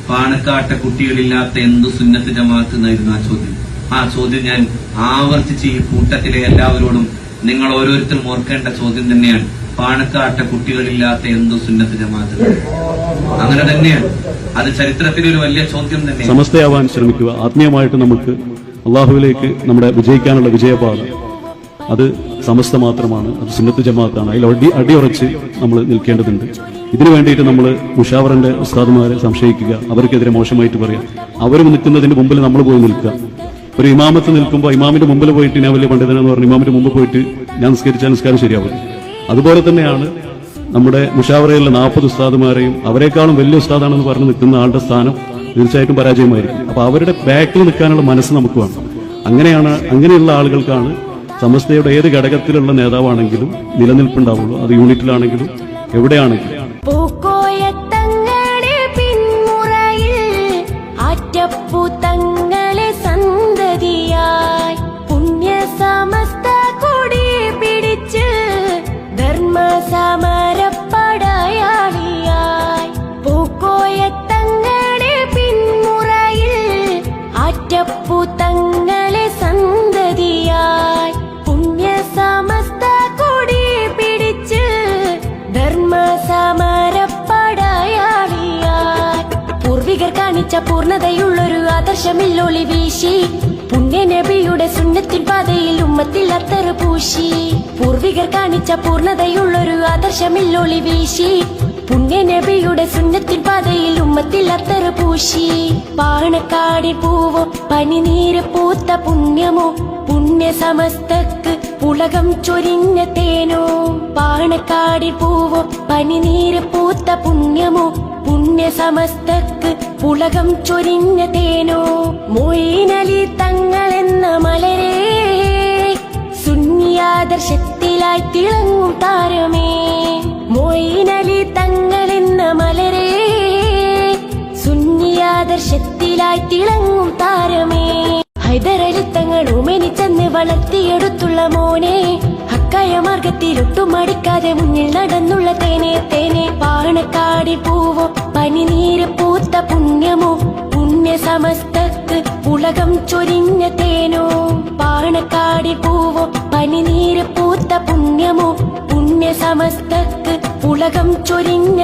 പാണക്കാട്ടെ കുട്ടികളില്ലാത്ത എന്തു സുന്നത്ത് ജമാഅത്ത് എന്നായിരുന്നു ആ ചോദ്യം ഞാൻ ആവർത്തിച്ച് ഈ കൂട്ടത്തിലെ എല്ലാവരോടും നിങ്ങൾ ഓരോരുത്തരും ഓർക്കേണ്ട ചോദ്യം തന്നെയാണ്. പാണക്കാട്ടെ കുട്ടികളില്ലാത്ത എന്തു സുന്നത്ത് ജമാഅത്ത്? അങ്ങനെ തന്നെയാണ്. അത് ചരിത്രത്തിലൊരു വലിയ ചോദ്യം തന്നെ. സമസ്തയാവാൻ ശ്രമിക്കുക. ആത്മീയമായിട്ട് നമുക്ക് അള്ളാഹുവിലേക്ക് നമ്മുടെ വിജയിക്കാനുള്ള വിജയപാത അത് സമസ്ത മാത്രമാണ്. അത് സുന്നത്ത് ജമാഅത്താണ്. അതിൽ അടിയുറച്ച് നമ്മൾ നിൽക്കേണ്ടതുണ്ട്. ഇതിനു വേണ്ടിയിട്ട് നമ്മൾ മുഷാവറിന്റെ ഉസ്താദുമാരെ സംശയിക്കുക, അവർക്കെതിരെ മോശമായിട്ട് പറയാം. അവർ നിൽക്കുന്നതിന് മുമ്പിൽ നമ്മൾ പോയി നിൽക്കുക. ഒരു ഇമാമത്ത് നിൽക്കുമ്പോൾ ഇമാമിന്റെ മുമ്പിൽ പോയിട്ട് ഞാൻ വലിയ പണ്ഡിതനെന്ന് പറഞ്ഞ് ഇമാമിന്റെ മുമ്പ് പോയിട്ട് ഞാൻ നിസ്കാരം ശരിയാവും. അതുപോലെ തന്നെയാണ് നമ്മുടെ മുഷാവറയിലുള്ള 40 ഉസ്താദുമാരെയും അവരെക്കാളും വലിയ ഉസ്താദാണെന്ന് പറഞ്ഞ് നിൽക്കുന്ന ആളുടെ സ്ഥാനം തീർച്ചയായിട്ടും പരാജയമായിരിക്കും. അപ്പൊ അവരുടെ ബാക്കിൽ നിൽക്കാനുള്ള മനസ്സ് നമുക്ക് വേണം. അങ്ങനെയുള്ള ആളുകൾക്കാണ് സമസ്തയുടെ ഏത് ഘടകത്തിലുള്ള നേതാവാണെങ്കിലും നിലനിൽപ്പുണ്ടാവുള്ളൂ. അത് യൂണിറ്റിലാണെങ്കിലും എവിടെയാണെങ്കിലും. പൂർണ്ണതയുള്ളൊരു ആദർശമില്ലൊളി വീശി പുണ്യ നബിയുടെ സുന്നത്തിൻ പാതയിൽ ഉമ്മത്തിൽ അത്തറ് പൂശി. പൂർവികർ കാണിച്ച പൂർണ്ണതയുള്ളൊരു ആദർശമില്ലൊളി വീശി പുണ്യ നബിയുടെ സുന്നത്തിൻ പാതയിൽ ഉമ്മത്തിൽ അത്തറ് പൂശി. പാണക്കാടിൽ പൂവോ പനിനീര് പൂത്ത പുണ്യമോ പുണ്യ സമസ്തക്ക് പുളകം ചൊരിഞ്ഞ തേനോ. പാണക്കാടിൽ പൂവോ പനിനീര് പൂത്ത പുണ്യമോ പുണ്യ സമസ്തക്ക് പുളകം ചൊരിഞ്ഞ തേനോ. മൊയ്നലി തങ്ങളെന്ന മലരേ സുന്നിയാദർശത്തിലായി തിളങ്ങും താരമേ. മൊയ്നലി തങ്ങളെന്ന മലരേ സുന്നിയാദർശത്തിലായി തിളങ്ങും താരമേ. ഹൈദരലി തങ്ങൾ ഉമെനിച്ചെന്ന് വളർത്തിയെടുത്തുള്ള മോനെ ഹക്കായ മാർഗത്തിൽ ഒട്ടും മടിക്കാതെ മുന്നിൽ നടന്നുള്ള തേനെ തേനെ. പാണക്കാടിൽ പൂവോ പനിനീര് പൂത്ത പുണ്യമോ പുണ്യ സമസ്തക്ക് പുളകം ചൊരിഞ്ഞ തേനോ. പാണക്കാടിൽ പൂവോ പനിനീര് പൂത്ത പുണ്യമോ പുണ്യ സമസ്തക്ക് പുളകം ചൊരിഞ്ഞ